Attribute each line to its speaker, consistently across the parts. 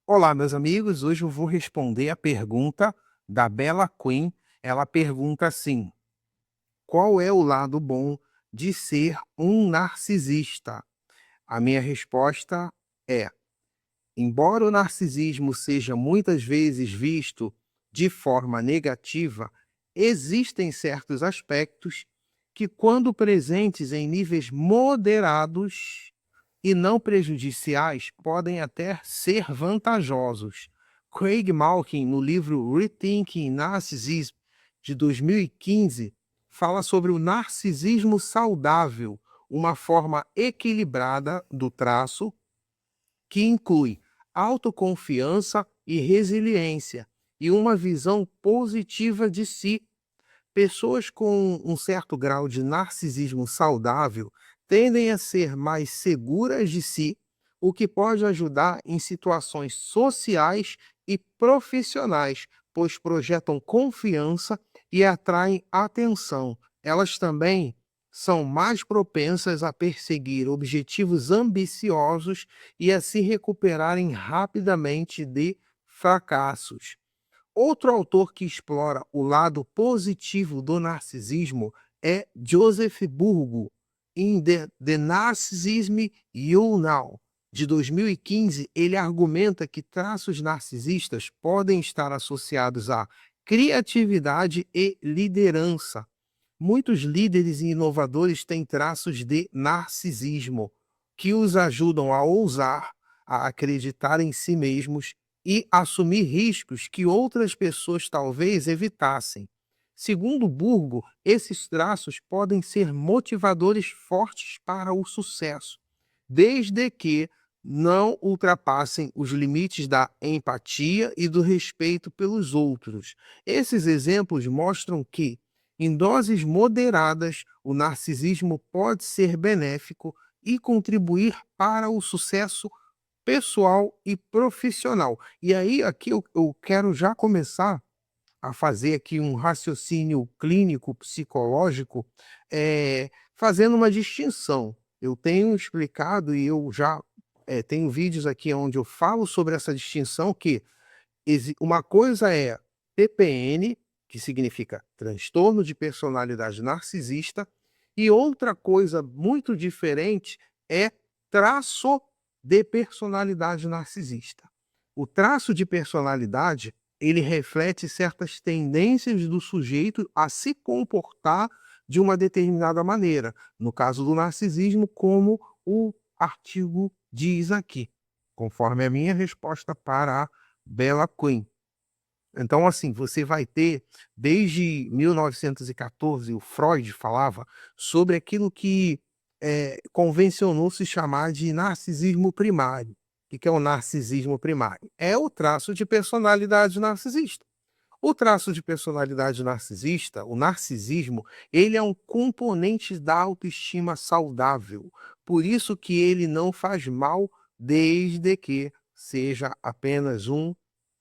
Speaker 1: Olá, meus amigos. Hoje eu vou responder a pergunta da Bella Queen. Ela pergunta assim: qual é o lado bom de ser um narcisista? A minha resposta é: embora o narcisismo seja muitas vezes visto de forma negativa, existem certos aspectos que, quando presentes em níveis moderados e não prejudiciais, podem até ser vantajosos. Craig Malkin, no livro Rethinking Narcissism, de 2015, fala sobre o narcisismo saudável, uma forma equilibrada do traço que inclui autoconfiança e resiliência, e uma visão positiva de si. Pessoas com um certo grau de narcisismo saudável tendem a ser mais seguras de si, o que pode ajudar em situações sociais e profissionais, pois projetam confiança e atraem atenção. Elas também são mais propensas a perseguir objetivos ambiciosos e a se recuperarem rapidamente de fracassos. Outro autor que explora o lado positivo do narcisismo é Joseph Burgo, em The Narcissism You Know, de 2015. Ele argumenta que traços narcisistas podem estar associados à criatividade e liderança. Muitos líderes e inovadores têm traços de narcisismo, que os ajudam a ousar, a acreditar em si mesmos e assumir riscos que outras pessoas talvez evitassem. Segundo Burgo, esses traços podem ser motivadores fortes para o sucesso, desde que não ultrapassem os limites da empatia e do respeito pelos outros. Esses exemplos mostram que, em doses moderadas, o narcisismo pode ser benéfico e contribuir para o sucesso pessoal e profissional. E aí, aqui eu quero já começar a fazer aqui um raciocínio clínico, psicológico, fazendo uma distinção. Eu tenho explicado e eu já tenho vídeos aqui onde eu falo sobre essa distinção que uma coisa é TPN, que significa transtorno de personalidade narcisista, e outra coisa muito diferente é traço de personalidade narcisista. O traço de personalidade, ele reflete certas tendências do sujeito a se comportar de uma determinada maneira. No caso do narcisismo, como o artigo diz aqui, conforme a minha resposta para a Bella Queen. Então, assim, você vai ter, desde 1914, o Freud falava sobre aquilo que convencionou se chamar de narcisismo primário. O que é o narcisismo primário? É o traço de personalidade narcisista. O traço de personalidade narcisista, o narcisismo, ele é um componente da autoestima saudável. Por isso que ele não faz mal, desde que seja apenas um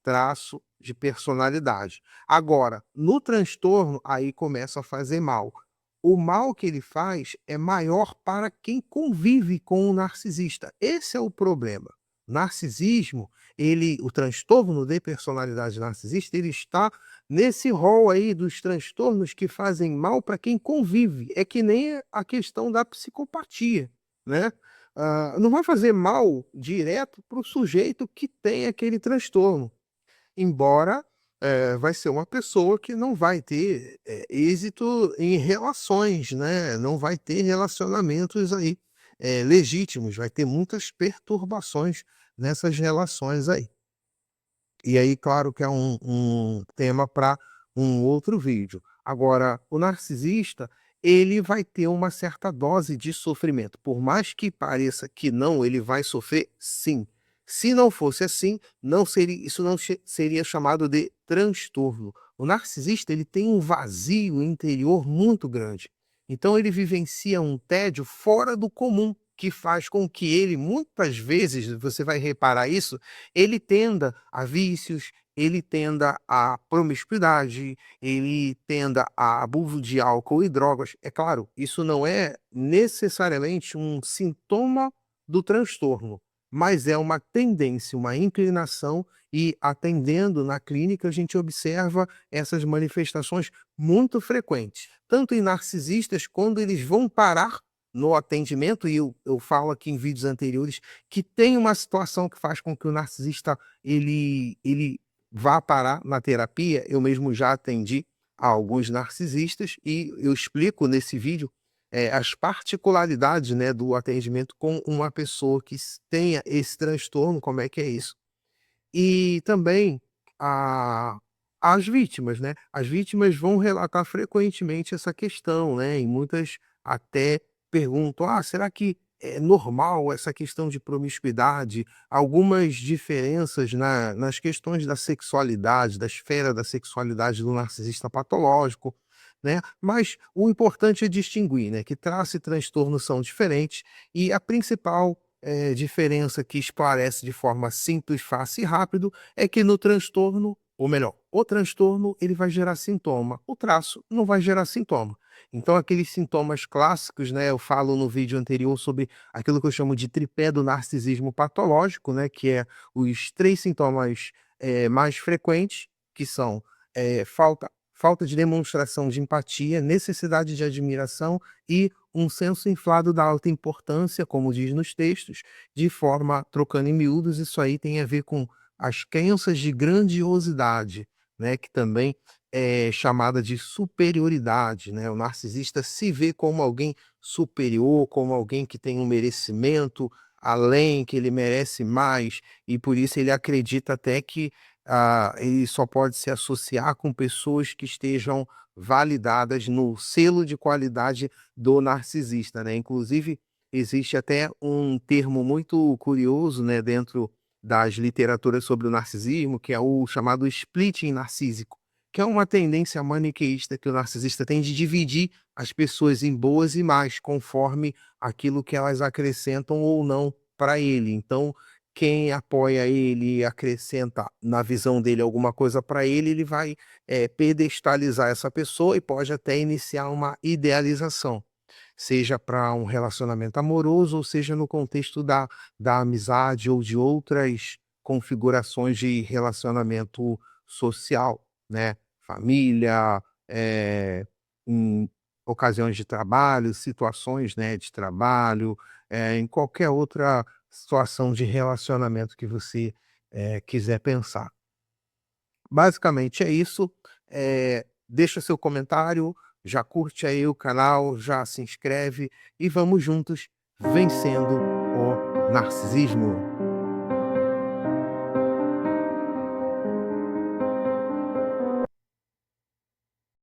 Speaker 1: traço de personalidade. Agora, no transtorno, aí começa a fazer mal. O mal que ele faz é maior para quem convive com o narcisista. Esse é o problema. Narcisismo, o transtorno de personalidade narcisista, ele está nesse rol aí dos transtornos que fazem mal para quem convive. É que nem a questão da psicopatia, né? Não vai fazer mal direto para o sujeito que tem aquele transtorno, embora vai ser uma pessoa que não vai ter êxito em relações, né? Não vai ter relacionamentos aí legítimos, vai ter muitas perturbações nessas relações aí. E aí, claro que é um tema para um outro vídeo. Agora, o narcisista, ele vai ter uma certa dose de sofrimento. Por mais que pareça que não, ele vai sofrer sim. Se não fosse assim, não seria, isso não seria chamado de transtorno. O narcisista, ele tem um vazio interior muito grande. Então ele vivencia um tédio fora do comum, que faz com que ele, muitas vezes, você vai reparar isso, ele tenda a vícios, ele tenda à promiscuidade, ele tenda a abuso de álcool e drogas. É claro, isso não é necessariamente um sintoma do transtorno, mas é uma tendência, uma inclinação, e atendendo na clínica a gente observa essas manifestações muito frequentes, tanto em narcisistas, quando eles vão parar no atendimento, e eu falo aqui em vídeos anteriores que tem uma situação que faz com que o narcisista ele vá parar na terapia. Eu mesmo já atendi a alguns narcisistas e eu explico nesse vídeo, as particularidades, né, do atendimento com uma pessoa que tenha esse transtorno, como é que é isso. E também a as vítimas, né. As vítimas vão relatar frequentemente essa questão, né, e muitas até perguntam: "Ah, será que é normal essa questão de promiscuidade?". Algumas diferenças nas questões da sexualidade, da esfera da sexualidade do narcisista patológico, né. Mas o importante é distinguir, né, que traço e transtorno são diferentes, e a principal diferença que esclarece de forma simples, fácil e rápido, é que no transtorno, ou melhor, o transtorno ele vai gerar sintoma, o traço não vai gerar sintoma. Então aqueles sintomas clássicos, né, eu falo no vídeo anterior sobre aquilo que eu chamo de tripé do narcisismo patológico, né, que é os 3 sintomas, mais frequentes, que são, falta de demonstração de empatia, necessidade de admiração e um senso inflado da alta importância, como diz nos textos, de forma trocando em miúdos, isso aí tem a ver com as crenças de grandiosidade, né, que também é chamada de superioridade, né? O narcisista se vê como alguém superior, como alguém que tem um merecimento além, que ele merece mais, e por isso ele acredita até que ele só pode se associar com pessoas que estejam validadas no selo de qualidade do narcisista, né. Inclusive, existe até um termo muito curioso, né, dentro das literaturas sobre o narcisismo, que é o chamado splitting narcísico, que é uma tendência maniqueísta que o narcisista tem de dividir as pessoas em boas e más, conforme aquilo que elas acrescentam ou não para ele. Então, quem apoia ele e acrescenta na visão dele alguma coisa para ele, ele vai, pedestalizar essa pessoa e pode até iniciar uma idealização, seja para um relacionamento amoroso ou seja no contexto da amizade ou de outras configurações de relacionamento social, né, família, em ocasiões de trabalho, situações, né, de trabalho, em qualquer outra situação de relacionamento que você, quiser pensar. Basicamente é isso, deixa seu comentário, já curte aí o canal, já se inscreve e vamos juntos vencendo o narcisismo.